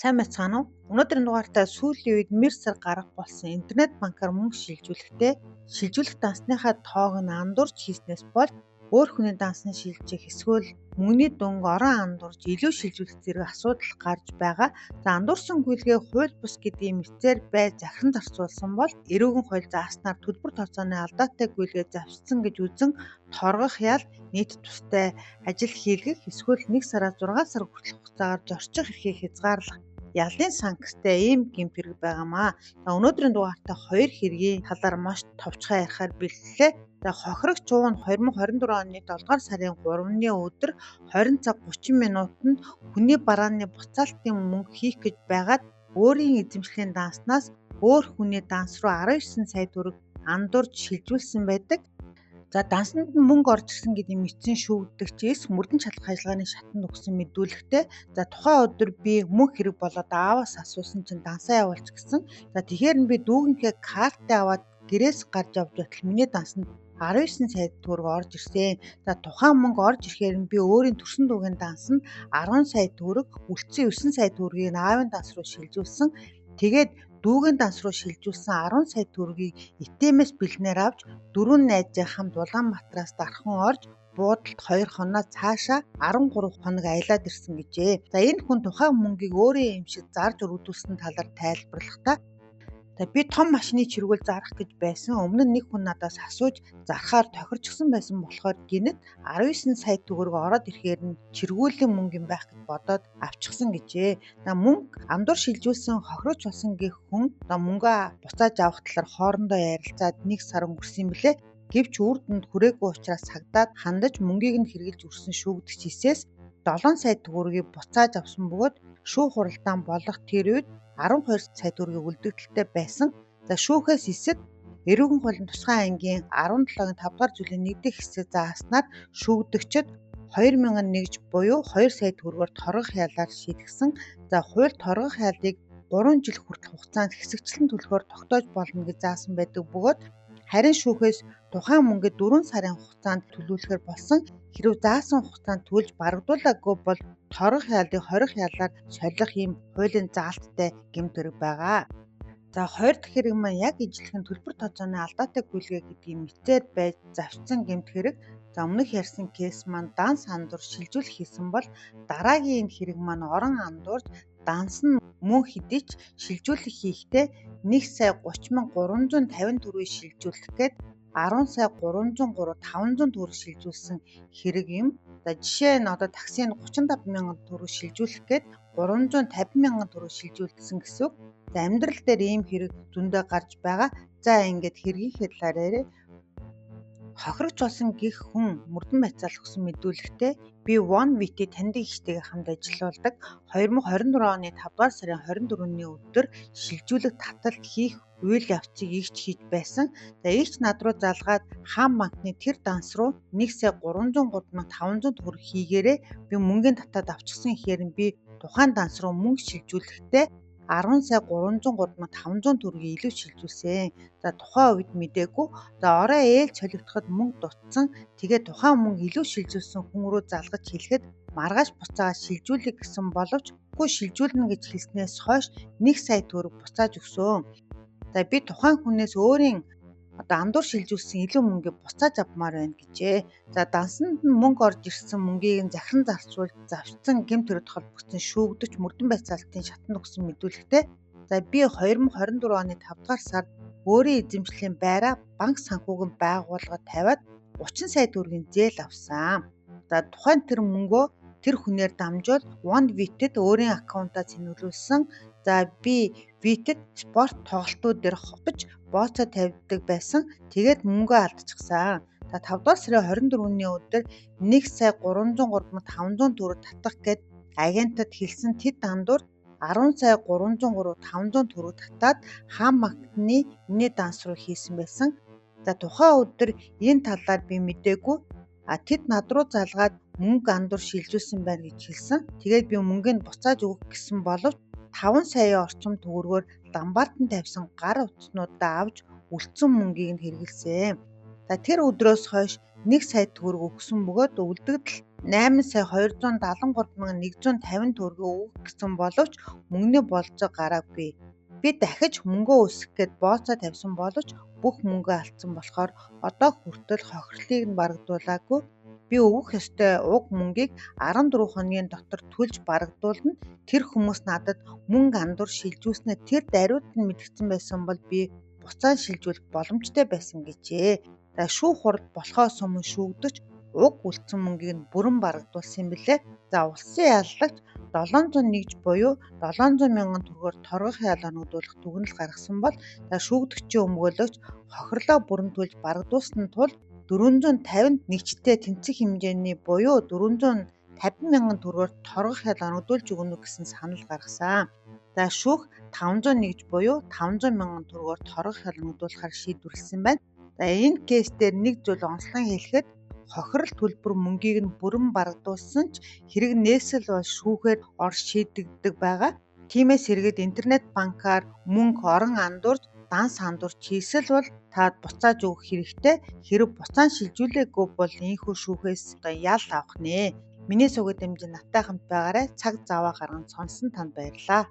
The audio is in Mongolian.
Сайн байцгаана уу? Өнөөдрийн дугаартаа сүүлийн үед Мерсээр гарах болсон интернет банкар мөнгө шилжүүлэх дансныхаа тоог нь андуурч хийснээс болж өөр хүний дансны шилжих эсвэл мөнгөний дүнг орон андуурж илүү шилжүүлэх зэрэг асуудал гарч байгаа. За андуурсан гүйлгээ хууль бус гэдгийн мэдсээр байж захиран зарцуулсан бол эрүүгийн хууль зааснаар төлбөр тооцооны алдаатай гүйлгээ завшсан гэж үзэн торгох ял нийт тустай ажил хийлгэх эсвэл 1 сараас 6 сар хүртэлх хугацаагаар зорчих эрхийг хязгаарлах ялын санкцтай ийм гэмт хэрэг байгаамаа. За өнөөдрийн дугаартаа хоёр хэргийн талаар маш товчхон ярихаар бэлтлээ. За хохирогч уун 2024 оны 7 дугаар сарын 3-ны өдөр 20 цаг 30 минутанд хүний барааны буцаалтын мөнгө хийх гэж байгаад өөрийн эзэмшлийн данснаас өөр хүний данс руу 19 сая төгрөг андуурж шилжүүлсэн байдаг. За дансанд нь мөнгө орж ирсэн гэдгийг мэдсэн шүүгдэгчээс мөрдөн шалгах ажиллагааны шатанд өгсөн мэдүүлэгтээ за тухайн өдөр би мөнгө хэрэг болоод ааваас асуусан чинь дансаа явуулчих гэсэн. За тэгэхээр би дүүгийнхээ картаа аваад гэрээс гарч явж байтал миний дансанд 19 сая төгрөг орж ирсэн. За тухайн мөнгө орж ирэхээр би өөрийн төрсөн дүүгийн дансанд 10 сая төгрөг, үлдсэн 9 сая төгрөгийг аавын данс руу шилжүүлсэн. Тэгээд дүүгийн данс руу шилжүүлсэн 10 сая төгрөгийг итэмээс бэлнээр авч 4 найзтай хамт Улаанбаатараас дархан орж буудалд 2 хоноо цаашаа 13 хоног аялаад ирсэн гэжээ. За энэ хүн тухайн мөнгийг өөрийн юм шиг зарж өргөдүүлсэн талаар тайлбарлахдаа би том машины чиргүүл зарах гэж байсан. Өмнө нь нэг хүн надаас асууж зархаар тохирчсон байсан болохоор гинэт 19 сая төгрөг ороод ирэхээр нь чиргүүлийн мөнгө юм байх гэж бодоод авчихсан гэжээ. За мөнгө андуур шилжүүлсэн хохирооч болсон гэх хүн мөнгөө буцааж авах талаар хоорондоо ярилцаад 1 сар өнгөрсөн юм блэ. Гэвч үр дүнд хүрээгүй учраас цагдаад хандаж мөнгийг нь хэрэгжилж өрсөн шүүгдэгчээс 7 сая төгрөгийг буцааж авсан бөгөөд шүүх хуралдаан болох тэр үед 12 сая төгрөгийг үлдэгдэлтэй байсан. За шүүхээс эсэд эрүүгийн хуулийн тусгай ангийн 17-гийн 5 дугаар зүйлийн 1-р хэсэг зааснаар шүүгдэгчид 2001 буюу 2 сая төгрөгөөр торгох ялаар шийдгэсэн. За хууль торгох ялыг 3 жил хүртэлх хугацаанд хэсэгчлэн төлөхөөр тогтоож болно гэж заасан байдаг бөгөөд харин шүүхээс тухайн мөнгөд 4 сарын хугацаанд төлөвлөхөр болсон. Хэрв заасан хугацаанд төлж барагдуулаагүй бол торгох ялыг хорих ялаар солих ийм хуулийн заалттай гэмт хэрэг байгаа. За хоёр дахь хэрэг маань яг ижилхэн төлбөр тооцооны алдаатай гүйлгээ гэдгийг мэдсээр байж завшсан гэмт хэрэг. За өмнөх ярьсан кейс маань данс андуур шилжүүлэх хийсэн бол дараагийн энэ хэрэг маань орон андуурж данс нь мөн хэдий ч шилжүүлэх хийхдээ 1 сая 30,350 төгрөгийг шилжүүлэх гээд 10 сая 303,500 төгрөг шилжүүлсэн хэрэг юм. За жишээ нь одоо таксинд 35,000 төгрөг шилжүүлэх гээд 350,000 төгрөг шилжүүлсэн гэсэн үг. За амьдрал дээр ийм хэрэг зөндөө гарч байгаа. За ингээд хэргийнхээ талаар яриа. Хохирогч болсон гих хүн мөрдөн байцаал өгсөн мэдүүлэгтээ би One VT таньдаг ихтэйгээ хамт ажиллаулдаг 2024 оны 5 дугаар сарын 24-ний өдөр шилжүүлэх татал хийх үйл явцыг игч хийж байсан. За игч над руу залгаад хаан банкны тэр данс руу 1 сая 303,500 төгрөг хийгээрээ би мөнгөний татаад авчихсан ихээр би тухайн данс руу мөнгө шилжүүлэхдээ 10 сая 303,500 төгрөгийг илүү шилжүүлсэн. За тухайн үед мэдээгүй. За орой ээл цолигдоход мөнгө дутсан. Тэгээд тухайн мөнгө илүү шилжүүлсэн хүн рүү залгаж хэлэхэд маргааш буцаагаад шилжүүлэх гэсэн боловч үгүй шилжүүлнэ гэж хэлснээс хойш 1 сая төгрөг буцааж өгсөн. За би тухайн хүнээс өөрийн андуур шилжүүлсэн илүү мөнгө буцааж авмаар байна гэжээ. За дансанд нь мөнгө орж ирсэн мөнгийг нь захиран зарцуулж завшсан гэмт хэрэг холбогдсон шүүгдэгч мөрдөн байцаалтын шатанд өгсөн мэдүүлэгтээ за би 2024 оны 5 дугаар сард өөрийн эзэмшлийн байраа банк санхүүгийн байгууллагад тавиад 30 сая төгрөгийн зээл авсан. За тухайн тэр мөнгөө тэр хүнээр дамжуул One VT-д өөрийн аккаунтаа цэнгэлүүлсэн. За би VT-д спорт тоглолтууд дээр ховтож бооцоо тавьдаг байсан. Тэгээд мөнгөө алдчихсан. За 5 дугаар сарын 24-ний өдөр 1 сая 303,500 төгрөг татах гээд агентад хэлсэн тэд андуур 10 сая 303,500 төгрөг татаад хаан банкны миний данс руу хийсэн байсан. За тухайн өдөр энэ талаар би мэдээгүй. Тэд над руу залгаад мөнгө андуур шилжүүлсэн байна гэж хэлсэн. Тэгээд би мөнгөнд буцааж өгөх гэсэн боловч 5 сая орчим төгрөгөөр ламбаартан тавьсан гар утаснуудаа авч үлдсэн мөнгийг нь хэрэгэлсэн. За тэр өдрөөс хойш 1 сая төгрөг өгсөн бөгөөд үлдэгдэл 8,273,150 төгрөгийг өгөх гэсэн боловч мөнгөний болцоо гараагүй. Би дахиж мөнгөө өсгөх гэд бооцоо тавьсан боловч бүх мөнгөө алдсан болохоор одоо хүртэл хохирлыг нь барагдуулаагүй. Би өгөх ёстой уг мөнгийг 14 хоногийн дотор төлж барагдуулна. Тэр хүмүүс надад мөнгө андуурч шилжүүлснээр тэр даруйд нь мэдгдсэн байсан бол би буцаан шилжүүлэх боломжтой байсан гэжээ. За шүүх хурал болохоос өмнө шүүгдэж уг үлдсэн мөнгийг нь бүрэн барагдуулсан юм билээ. За улсын яллагч 701 буюу 700 мянган төгрөгөөр торгох ял оногдуулах дүгнэлт гаргасан бол шүүгдэгчийн өмгөөлөгч хохирлоо бүрэн төлж барагдуулсан тул 450-нд нэгжтэй тэнцэх хэмжээний буюу 450 мянган төгрөгөөр торгох ял оногдуулж өгнө гэсэн санал гаргасан. За шүүх 501 буюу 500 мянган төгрөгөөр торгох ял оногдуулахаар шийдвэрлсэн байна. За энэ кейс дээр нэг зүйл онцлон хэлэхэд хохирол төлбөр мөнгийг нь бүрэн барагдуулсан ч хэрэг нээсэл бол шүүхээр орж шийдэгддэг байгаа. Тиймээс хэрэгэд интернет банкаар мөнгө орон андуурж данс андуурч хийсэл бол та буцааж өгөх хэрэгтэй. Хэрэг буцаан шилжүүлээгүй бол ийхүү шүүхээс ял авах нэ. Миний сугад дамжин наттай хамт байгаарай. Цаг зав аваа гарган сонсон танд баярлалаа.